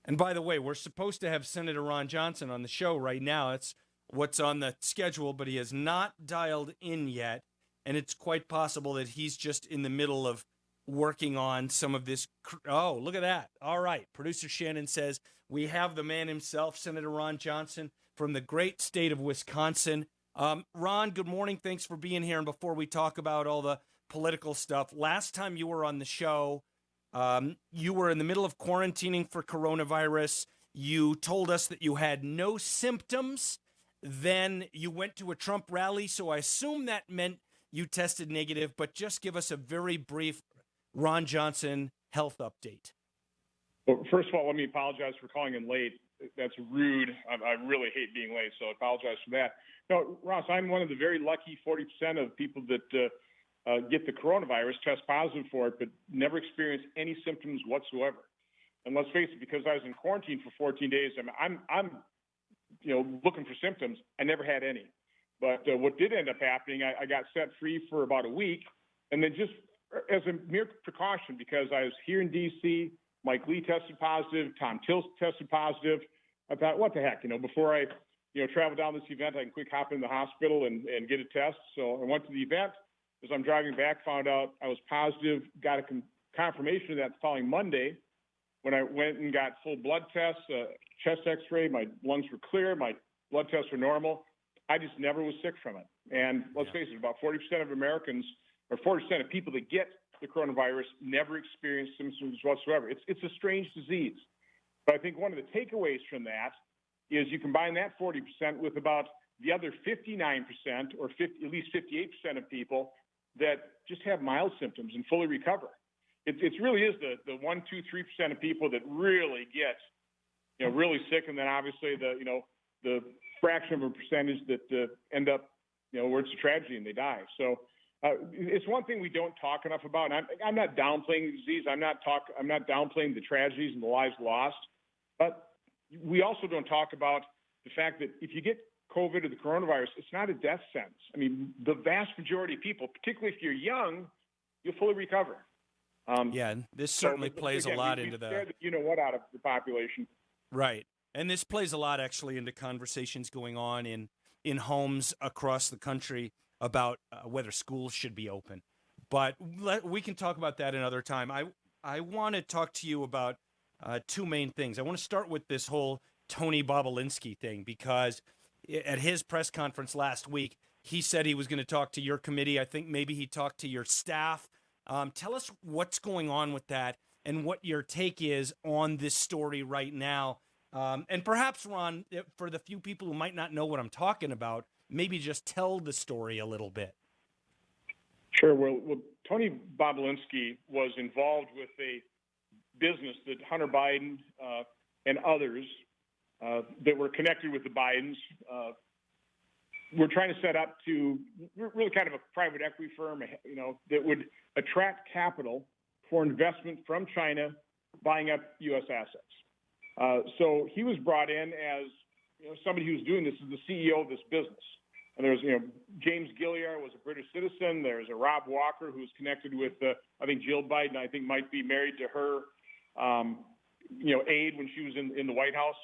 And by the way, we're supposed to have Senator Ron Johnson on the show right now. It's what's on the schedule, but he has not dialed in yet. And it's quite possible that he's just in the middle of working on some of this. Oh, look at that. All right. Producer Shannon says we have the man himself, Senator Ron Johnson from the great state of Wisconsin. Ron, good morning. Thanks for being here. And before we talk about all the political stuff, last time you were on the show, you were in the middle of quarantining for coronavirus. You told us that you had no symptoms. Then you went to a Trump rally. So I assume that meant you tested negative, but just give us a very brief Ron Johnson health update. Well, first of all, let me apologize for calling in late. That's rude. I really hate being late, so I apologize for that. No, Ross, I'm one of the very lucky 40% of people that get the coronavirus, test positive for it, but never experience any symptoms whatsoever. And let's face it, because I was in quarantine for 14 days, I'm looking for symptoms. I never had any. But what did end up happening, I got set free for about a week, and then just as a mere precaution, because I was here in D.C., Mike Lee tested positive, Tom Tillis tested positive. I thought, what the heck, before I, travel down this event, I can quick hop in the hospital and get a test. So I went to the event. As I'm driving back, found out I was positive, got a confirmation of that the following Monday. When I went and got full blood tests, chest x-ray, my lungs were clear, my blood tests were normal. I just never was sick from it. And let's face it, about 40% of Americans, or 40% of people that get the coronavirus never experience symptoms whatsoever. It's a strange disease. But I think one of the takeaways from that is you combine that 40% with about the other 59% or at least 58% of people that just have mild symptoms and fully recover. It really is the 1%, 2%, 3% of people that really get, really sick, and then obviously the fraction of a percentage that end up, where it's a tragedy and they die. So it's one thing we don't talk enough about. And I'm not downplaying the disease. I'm not downplaying the tragedies and the lives lost. But we also don't talk about the fact that if you get COVID or the coronavirus, it's not a death sentence. I mean, the vast majority of people, particularly if you're young, you'll fully recover. This certainly plays a lot into the out of the population. Right. And this plays a lot actually into conversations going on in homes across the country about whether schools should be open. But we can talk about that another time. I want to talk to you about two main things. I want to start with this whole Tony Bobulinski thing, because at his press conference last week, he said he was going to talk to your committee. I think maybe he talked to your staff. Tell us what's going on with that and what your take is on this story right now. And perhaps, Ron, for the few people who might not know what I'm talking about, maybe just tell the story a little bit. Sure. Well, Tony Bobulinski was involved with a business that Hunter Biden and others that were connected with the Bidens were trying to set up to really kind of a private equity firm, that would attract capital for investment from China, buying up U.S. assets. So he was brought in as somebody who was doing this as the CEO of this business. And there's, James Gilliar was a British citizen. There's a Rob Walker who was connected with, I think Jill Biden, I think might be married to her, aide when she was in the White House,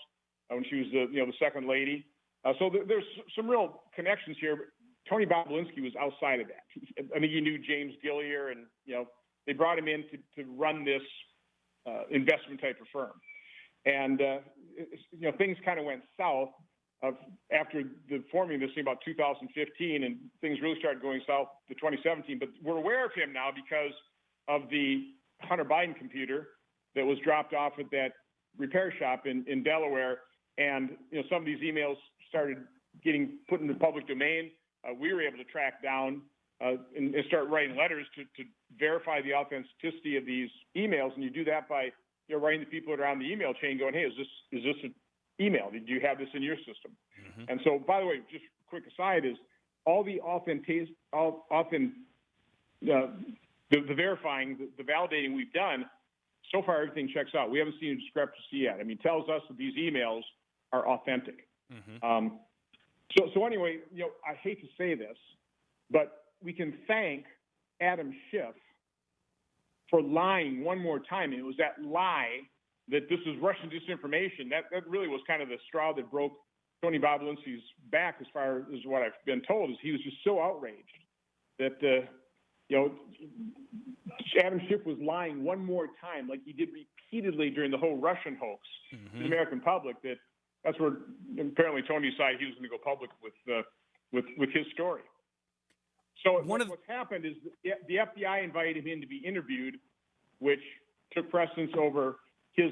when she was the second lady. So there's some real connections here. But Tony Bobulinski was outside of that. I think he knew James Gilliar, and they brought him in to run this investment type of firm. And things kind of went south after the forming this thing about 2015, and things really started going south to 2017. But we're aware of him now because of the Hunter Biden computer that was dropped off at that repair shop in Delaware. And some of these emails started getting put in the public domain. We were able to track down and start writing letters to verify the authenticity of these emails. And you do that by writing to people that are on the email chain, going, "Hey, is this an email? Do you have this in your system?" Mm-hmm. And so, by the way, just a quick aside is all the the verifying, the validating we've done. So far, everything checks out. We haven't seen a discrepancy yet. I mean, it tells us that these emails are authentic. Mm-hmm. So anyway, I hate to say this, but we can thank Adam Schiff for lying one more time. And it was that lie that this is Russian disinformation. That really was kind of the straw that broke Tony Bobulinski's back, as far as what I've been told, is he was just so outraged that, Adam Schiff was lying one more time, like he did repeatedly during the whole Russian hoax to the American public, that's where apparently Tony decided he was going to go public with his story. So what's happened is the FBI invited him in to be interviewed, which took precedence over his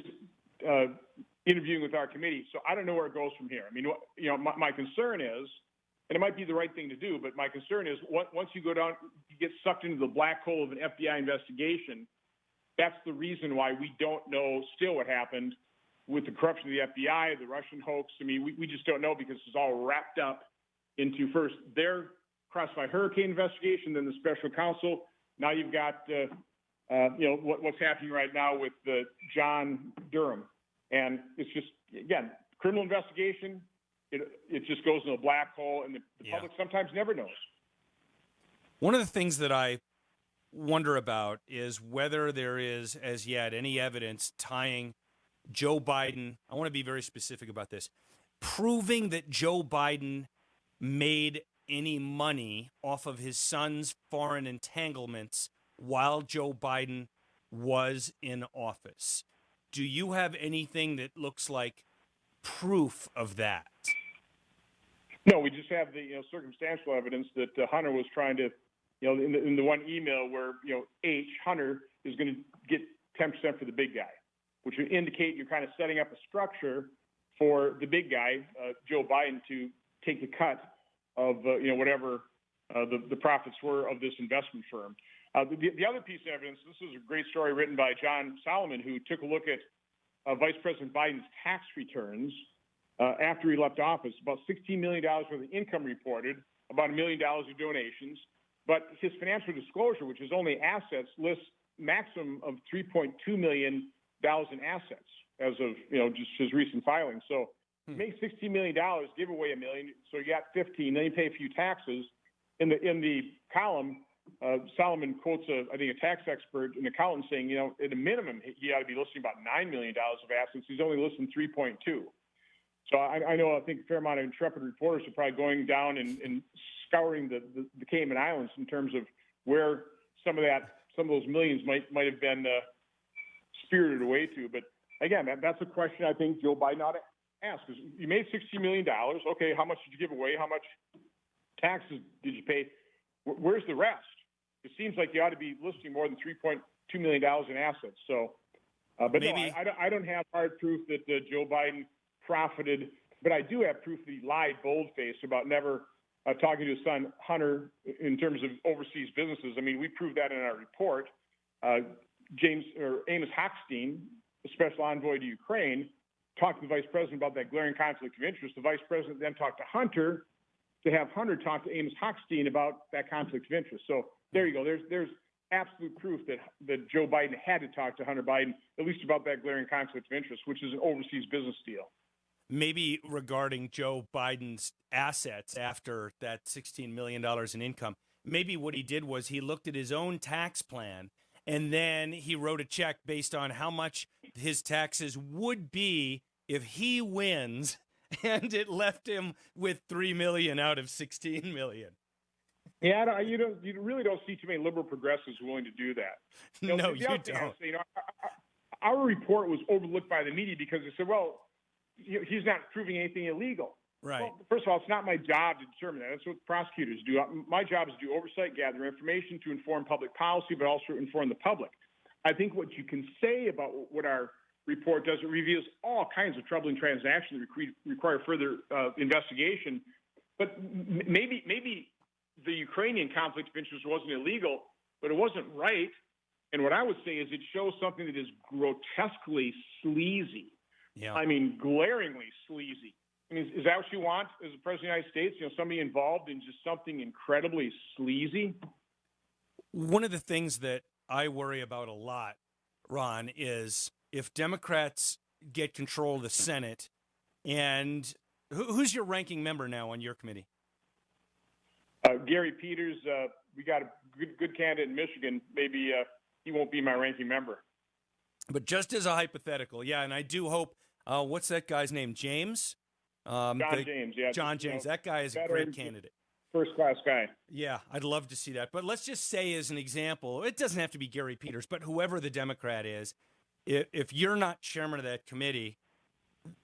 interviewing with our committee. So I don't know where it goes from here. I mean, my concern is, and it might be the right thing to do, but my concern is once you go down, you get sucked into the black hole of an FBI investigation. That's the reason why we don't know still what happened with the corruption of the FBI, the Russian hoax. I mean, we just don't know, because it's all wrapped up into first their Crossfire Hurricane investigation, then the special counsel. Now you've got, what's happening right now with John Durham. And it's just, again, criminal investigation. It just goes in a black hole, and the public sometimes never knows. One of the things that I wonder about is whether there is as yet any evidence tying Joe Biden, I want to be very specific about this, proving that Joe Biden made any money off of his son's foreign entanglements while Joe Biden was in office. Do you have anything that looks like proof of that? No, we just have the circumstantial evidence that Hunter was trying to, in the one email where Hunter is going to get 10% for the big guy, which would indicate you're kind of setting up a structure for the big guy, Joe Biden, to take a cut of whatever the profits were of this investment firm. The other piece of evidence, this is a great story written by John Solomon, who took a look at Vice President Biden's tax returns after he left office. About $16 million worth of income reported, about $1 million of donations. But his financial disclosure, which is only assets, lists maximum of $3.2 million in assets as of just his recent filing. So make $16 million, give away $1 million, so you got 15. Then you pay a few taxes. In the column, Solomon quotes I think a tax expert in the column saying, at a minimum, he ought to be listing about $9 million of assets. He's only listing 3.2. So I think a fair amount of intrepid reporters are probably going down and scouring the Cayman Islands in terms of where some of those millions might have been spirited away to. But again, that's a question I think Joe Biden ought to ask. Because you made $60 million. Okay, how much did you give away? How much taxes did you pay? Where's the rest? It seems like you ought to be listing more than $3.2 million in assets. So, but maybe. No, I don't have hard proof that Joe Biden profited, but I do have proof that he lied bold-faced about never talking to his son Hunter in terms of overseas businesses. I mean, we proved that in our report. Amos Hochstein, the special envoy to Ukraine, talked to the vice president about that glaring conflict of interest. The vice president then talked to Hunter to have Hunter talk to Amos Hochstein about that conflict of interest. So there you go. There's absolute proof that Joe Biden had to talk to Hunter Biden, at least about that glaring conflict of interest, which is an overseas business deal. Maybe regarding Joe Biden's assets after that $16 million in income, maybe what he did was he looked at his own tax plan and then he wrote a check based on how much his taxes would be if he wins, and it left him with $3 million out of $16 million. Yeah, you really don't see too many liberal progressives willing to do that. No, you don't. Our report was overlooked by the media because they said, well, he's not proving anything illegal. Right. Well, first of all, it's not my job to determine that. That's what prosecutors do. My job is to do oversight, gather information to inform public policy, but also inform the public. I think what you can say about what our report does, it reveals all kinds of troubling transactions that require further investigation. But maybe the Ukrainian conflict of interest wasn't illegal, but it wasn't right. And what I would say is it shows something that is grotesquely sleazy. Yeah. I mean, glaringly sleazy. I mean, is that what you want as a president of the United States? Somebody involved in just something incredibly sleazy? One of the things that I worry about a lot, Ron, is if Democrats get control of the Senate, and who's your ranking member now on your committee? Gary Peters. We got a good candidate in Michigan. Maybe he won't be my ranking member. But just as a hypothetical, yeah, and I do hope. What's that guy's name? James. John James, yeah. John James. That guy is a great candidate. First class guy. Yeah, I'd love to see that. But let's just say, as an example, it doesn't have to be Gary Peters, but whoever the Democrat is, if you're not chairman of that committee,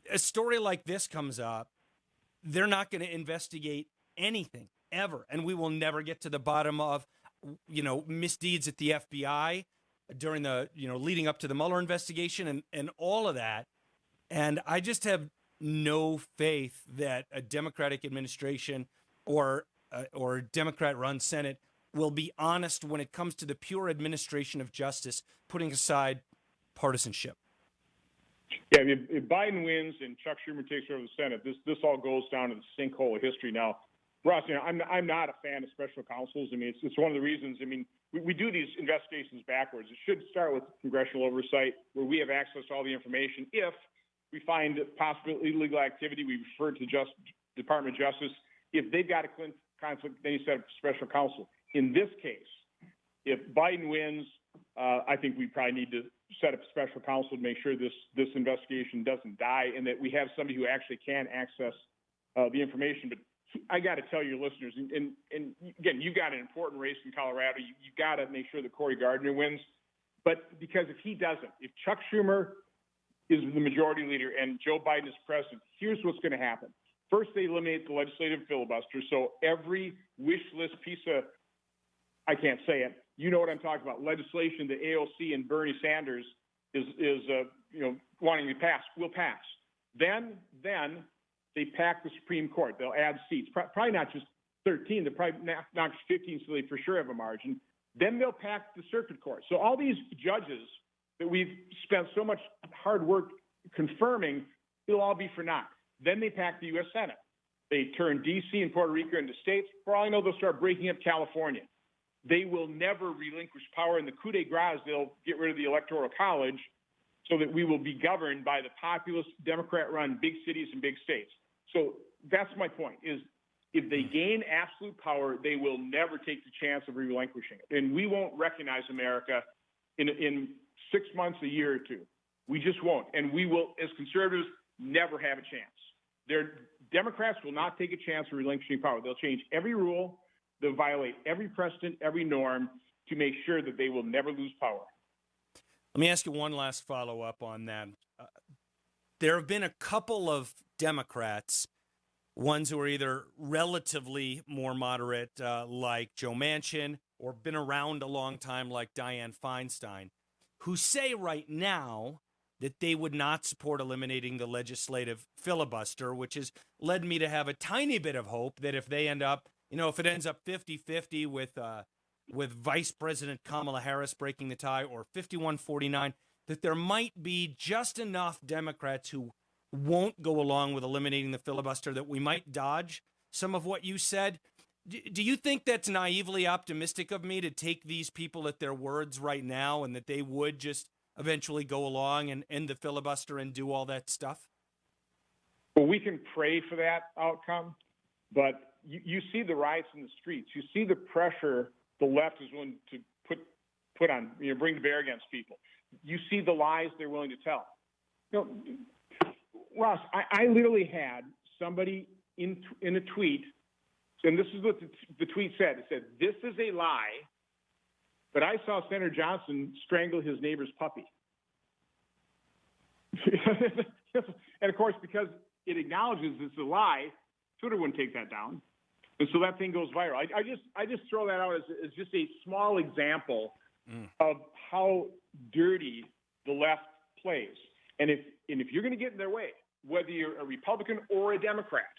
a story like this comes up, they're not going to investigate anything ever, and we will never get to the bottom of, misdeeds at the FBI during the, leading up to the Mueller investigation and all of that. And I just have no faith that a Democratic administration or Democrat-run Senate will be honest when it comes to the pure administration of justice, putting aside partisanship. Yeah, if Biden wins and Chuck Schumer takes over the Senate, this all goes down to the sinkhole of history. Now, Ross, I'm not a fan of special counsels. I mean, it's one of the reasons. I mean, we do these investigations backwards. It should start with congressional oversight, where we have access to all the information. If we find possible illegal activity, we refer to the Department of Justice. If they've got a conflict, then you set up a special counsel. In this case, if Biden wins, I think we probably need to set up a special counsel to make sure this investigation doesn't die and that we have somebody who actually can access the information. But I got to tell your listeners, and again, you got an important race in Colorado. You got to make sure that Cory Gardner wins. But because if he doesn't, if Chuck Schumer is the majority leader and Joe Biden is president, here's what's going to happen. First, they eliminate the legislative filibuster. So every wish list piece of, I can't say it, you know what I'm talking about, legislation that AOC and Bernie Sanders is wanting to pass will pass. Then they pack the Supreme Court. They'll add seats, probably not just 13. They'll probably knock 15 so they for sure have a margin. Then they'll pack the circuit court. So all these judges that we've spent so much hard work confirming, it'll all be for naught. Then they pack the U.S. Senate. They turn D.C. and Puerto Rico into states. For all I know, they'll start breaking up California. They will never relinquish power. In the coup de grace, they'll get rid of the Electoral College so that we will be governed by the populist, Democrat-run big cities and big states. So that's my point, is if they gain absolute power, they will never take the chance of relinquishing it. And we won't recognize America in 6 months, a year or two. We just won't. And we will, as conservatives, never have a chance. Democrats will not take a chance of relinquishing power. They'll change every rule. They'll violate every precedent, every norm to make sure that they will never lose power. Let me ask you one last follow-up on that. There have been a couple of Democrats, ones who are either relatively more moderate, like Joe Manchin, or been around a long time, like Dianne Feinstein, who say right now that they would not support eliminating the legislative filibuster, which has led me to have a tiny bit of hope that if they end up, if it ends up 50-50 with Vice President Kamala Harris breaking the tie, or 51-49, that there might be just enough Democrats who won't go along with eliminating the filibuster that we might dodge some of what you said. Do you think that's naively optimistic of me to take these people at their words right now and that they would just eventually go along and end the filibuster and do all that stuff? Well, we can pray for that outcome, but you see the riots in the streets. You see the pressure the left is willing to put on, bring to bear against people. You see the lies they're willing to tell. Ross, I literally had somebody in a tweet, and this is what the tweet said. It said, "This is a lie, but I saw Senator Johnson strangle his neighbor's puppy." And of course, because it acknowledges it's a lie, Twitter wouldn't take that down. And so that thing goes viral. I just throw that out as just a small example of how dirty the left plays. And if you're going to get in their way, whether you're a Republican or a Democrat,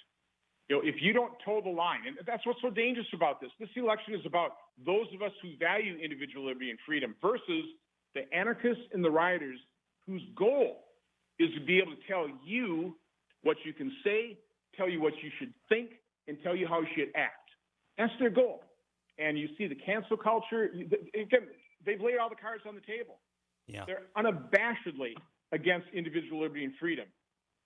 if you don't toe the line, and that's what's so dangerous about this. This election is about those of us who value individual liberty and freedom versus the anarchists and the rioters whose goal is to be able to tell you what you can say, tell you what you should think, and tell you how you should act. That's their goal. And you see the cancel culture. Again, they've laid all the cards on the table. Yeah. They're unabashedly against individual liberty and freedom.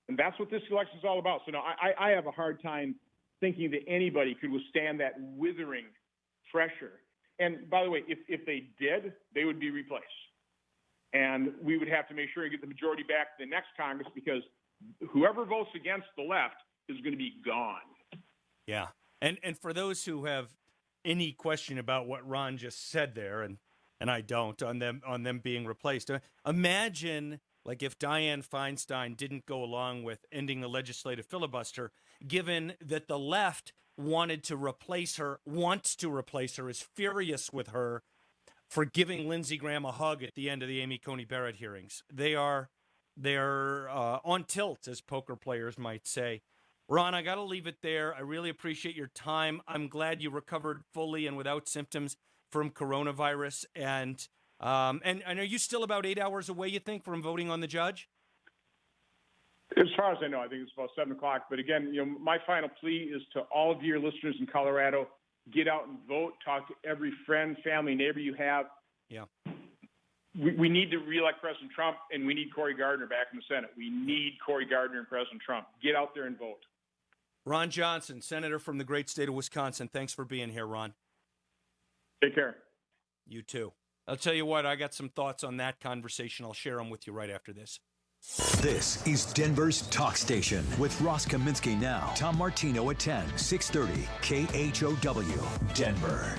And that's what this election is all about. So no, I have a hard time thinking that anybody could withstand that withering pressure. And by the way, if they did, they would be replaced. And we would have to make sure to get the majority back to the next Congress, because whoever votes against the left is going to be gone. Yeah. And for those who have any question about what Ron just said there, and I don't, on them being replaced, imagine like if Dianne Feinstein didn't go along with ending the legislative filibuster, given that the left wants to replace her, is furious with her for giving Lindsey Graham a hug at the end of the Amy Coney Barrett hearings. They're on tilt, as poker players might say. Ron, I got to leave it there. I really appreciate your time. I'm glad you recovered fully and without symptoms from coronavirus. And are you still about 8 hours away, you think, from voting on the judge? As far as I know, I think it's about 7 o'clock. But again, my final plea is to all of your listeners in Colorado: get out and vote. Talk to every friend, family, neighbor you have. Yeah. We need to reelect President Trump, and we need Cory Gardner back in the Senate. We need Cory Gardner and President Trump. Get out there and vote. Ron Johnson, Senator from the great state of Wisconsin. Thanks for being here, Ron. Take care. You too. I'll tell you what, I got some thoughts on that conversation. I'll share them with you right after this. This is Denver's Talk Station with Ross Kaminsky now. Tom Martino at 10, 630 KHOW, Denver.